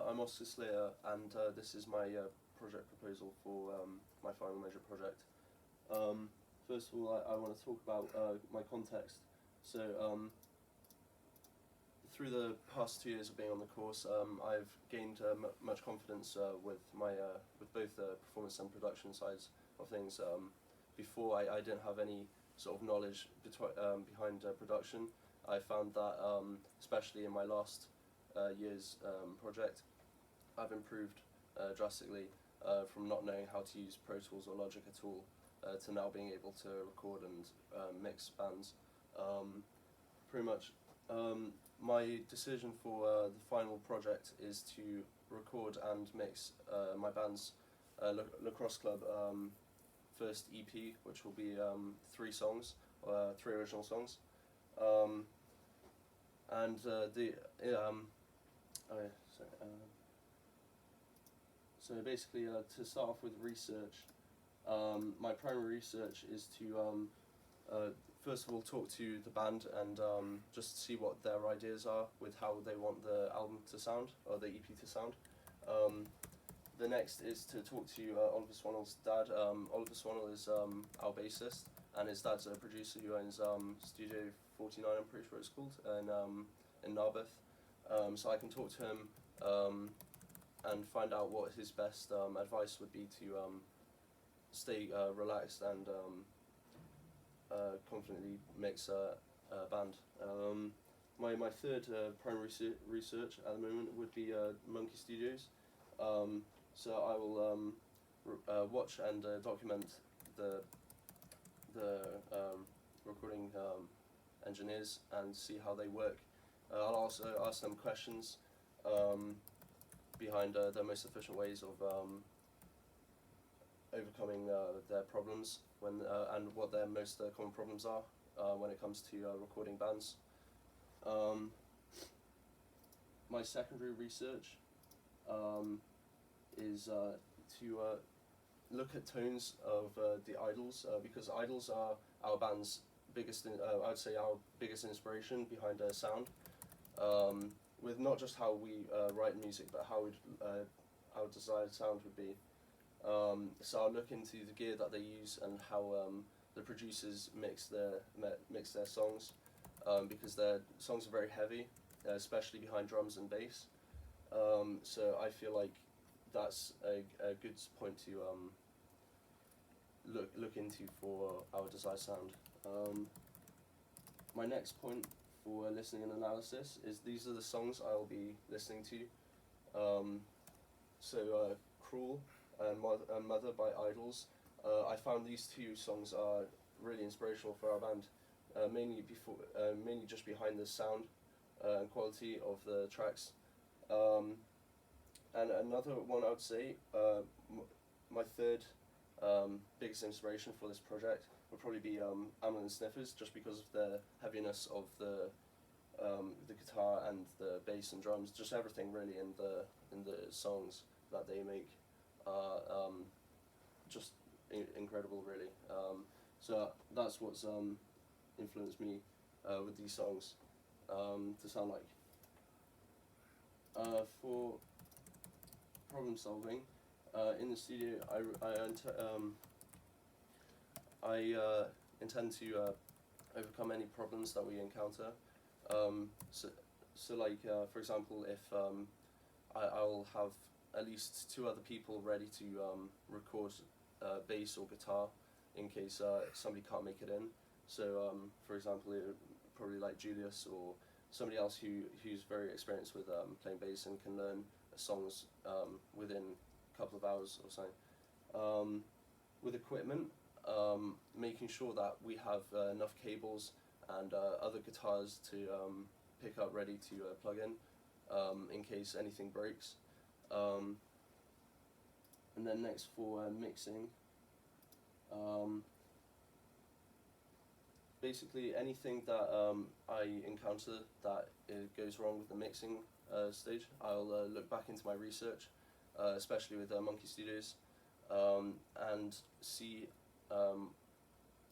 I'm Oskar Slater, and this is my project proposal for my final major project. First of all, I want to talk about my context. So, through the past 2 years of being on the course, I've gained much confidence with my with both the performance and production sides of things. Before, I didn't have any sort of knowledge behind production. I found that, especially in my last year's project, I've improved drastically from not knowing how to use Pro Tools or Logic at all to now being able to record and mix bands. Pretty much, my decision for the final project is to record and mix my band's lacrosse club first EP, which will be 3 songs, 3 original songs. So basically, to start off with research, my primary research is to first of all talk to the band and just see what their ideas are with how they want the album to sound, or the EP to sound. The next is to talk to Oliver Swannell's dad. Oliver Swannell is our bassist, and his dad's a producer who owns Studio 49, I'm pretty sure it's called, in Narberth. So I can talk to him and find out what his best advice would be to stay relaxed and confidently mix a band. My third primary research at the moment would be Monkey Studios. So I will watch and document the recording engineers and see how they work. I'll also ask them questions behind the most efficient ways of overcoming their problems and what their most common problems are when it comes to recording bands. My secondary research is to look at tones of the idols, because idols are our band's biggest, I'd say our biggest inspiration behind their sound, with not just how we write music, but how our desired sound would be. So I'll look into the gear that they use and how the producers mix their songs, because their songs are very heavy, especially behind drums and bass. So I feel like that's a good point to look into for our desired sound. My next point for listening and analysis is these are the songs I'll be listening to. Cruel and Mother by Idols. I found these 2 songs are really inspirational for our band, mainly just behind the sound and quality of the tracks. And another one I would say, my third biggest inspiration for this project would probably be Amlin and Sniffers, just because of the heaviness of the guitar and the bass and drums, just everything really in the songs that they make are just incredible, really. So that's what's influenced me with these songs to sound like. For problem solving in the studio, I intend to overcome any problems that we encounter. So like for example, if I'll have at least 2 other people ready to record bass or guitar in case somebody can't make it in. So for example, it would probably like Julius or somebody else who's very experienced with playing bass and can learn songs within a couple of hours or so. With equipment, making sure that we have enough cables and other guitars to pick up ready to plug in case anything breaks. And then next for mixing, basically anything that I encounter that goes wrong with the mixing stage, I'll look back into my research, especially with Monkey Studios, and see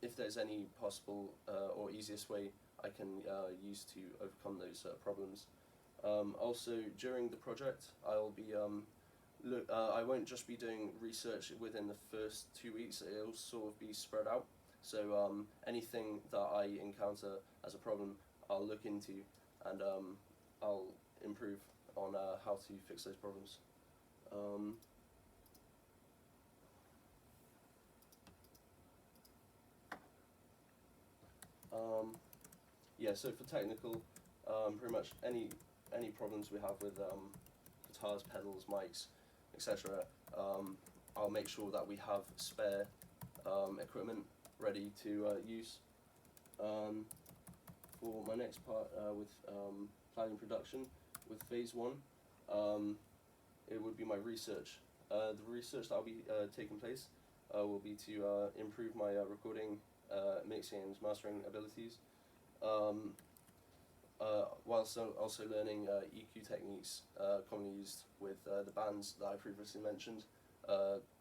if there's any possible or easiest way I can use to overcome those problems. Also, during the project, I won't just be doing research within the first 2 weeks. It'll sort of be spread out. So anything that I encounter as a problem, I'll look into, and I'll improve on how to fix those problems. Yeah, so for technical, pretty much any problems we have with guitars, pedals, mics, etc. I'll make sure that we have spare equipment ready to use. For my next part with planning production, with phase 1, it would be my research. The research that will be taking place will be to improve my recording, mixing and mastering abilities, whilst also learning EQ techniques commonly used with the bands that I previously mentioned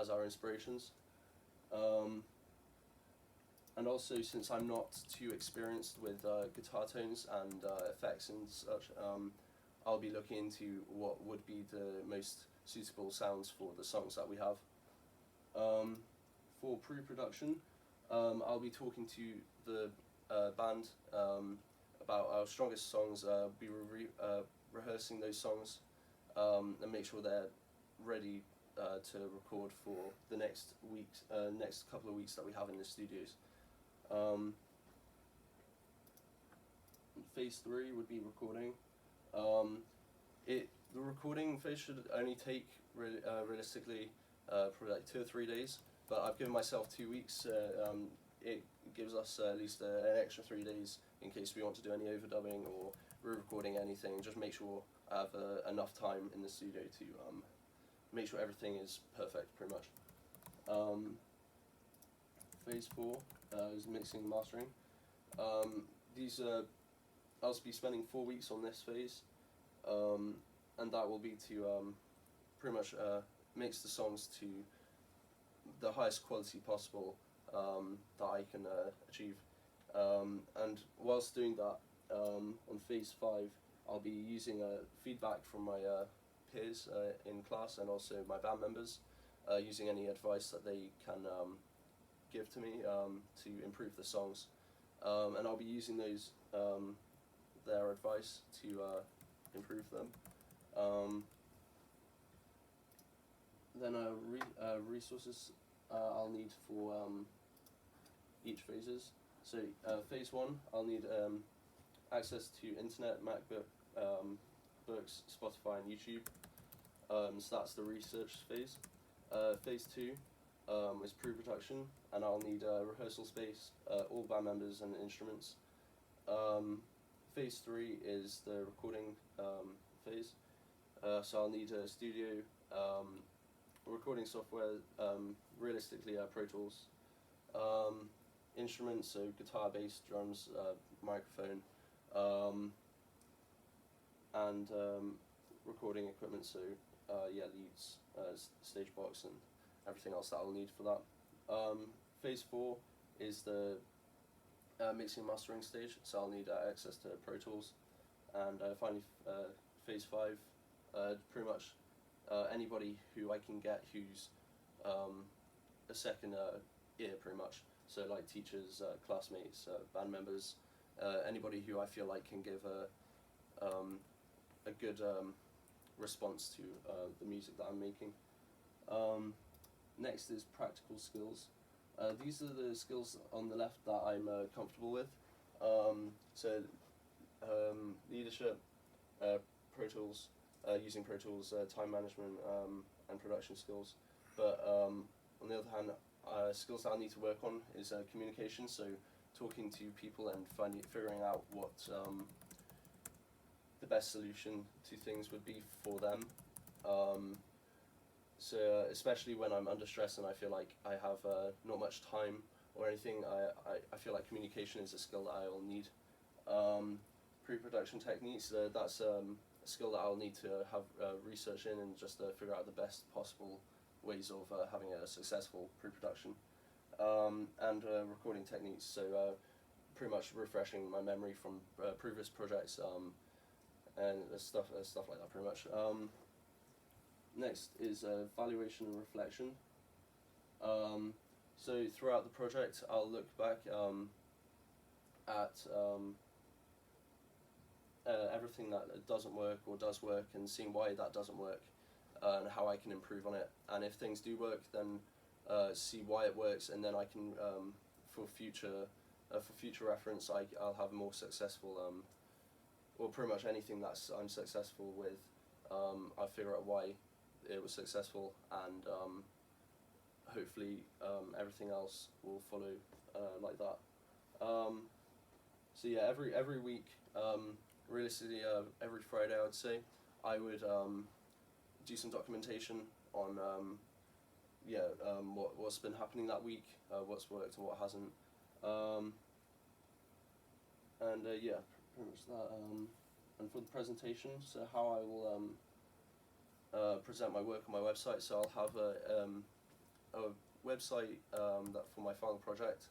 as our inspirations. And also, since I'm not too experienced with guitar tones and effects and such, I'll be looking into what would be the most suitable sounds for the songs that we have. For pre-production, I'll be talking to the band about our strongest songs, be rehearsing those songs, and make sure they're ready to record for the next couple of weeks that we have in the studios. Phase 3 would be recording. The recording phase should only take realistically probably like 2 or 3 days, but I've given myself 2 weeks. It gives us at least an extra 3 days in case we want to do any overdubbing or re-recording anything. Just make sure I have enough time in the studio to make sure everything is perfect, pretty much. Phase 4 is mixing and mastering. I'll be spending 4 weeks on this phase, and that will be to pretty much mix the songs to the highest quality possible that I can achieve. And whilst doing that, on phase 5, I'll be using feedback from my peers in class and also my band members, using any advice that they can give to me to improve the songs, and I'll be using those their advice to improve them. Then resources I'll need for each phases. So phase 1, I'll need access to internet, MacBook, books, Spotify, and YouTube. So that's the research phase. Phase 2 is pre-production, and I'll need rehearsal space, all band members and instruments. Phase 3 is the recording phase. So I'll need a studio, recording software, realistically Pro Tools, instruments, so guitar, bass, drums, microphone, and recording equipment, so leads, stage box, and everything else that I'll need for that. Phase 4 is the mixing and mastering stage, so I'll need access to Pro Tools. And finally, phase 5, pretty much anybody who I can get who's a second ear, pretty much. So like teachers, classmates, band members, anybody who I feel like can give a good response to the music that I'm making. Next is practical skills. These are the skills on the left that I'm comfortable with. So leadership, Pro Tools, using Pro Tools, time management, and production skills. But on the other hand, skills that I need to work on is communication, so talking to people and figuring out what the best solution to things would be for them. So especially when I'm under stress and I feel like I have not much time or anything, I feel like communication is a skill that I'll need. Pre-production techniques, that's a skill that I'll need to have research in and just figure out the best possible ways of having a successful pre-production. And recording techniques, so pretty much refreshing my memory from previous projects, and stuff like that pretty much. Next is evaluation and reflection. So throughout the project, I'll look back at everything that doesn't work or does work, and seeing why that doesn't work, and how I can improve on it. And if things do work, then see why it works, and then I can for future reference, I'll have more successful, or pretty much anything that's I'm successful with. I figure out why it was successful, and hopefully everything else will follow like that. So yeah, every week, realistically, every Friday I would say, I would do some documentation on what's been happening that week, what's worked and what hasn't, and yeah, pretty much that. And for the presentation, so how I will present my work on my website. So I'll have a website that for my final project,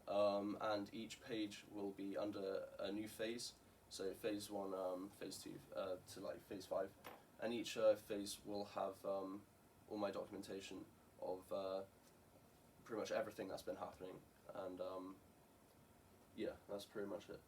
and each page will be under a new phase. So phase 1, phase 2, to like phase 5, and each phase will have all my documentation of pretty much everything that's been happening, and yeah, that's pretty much it.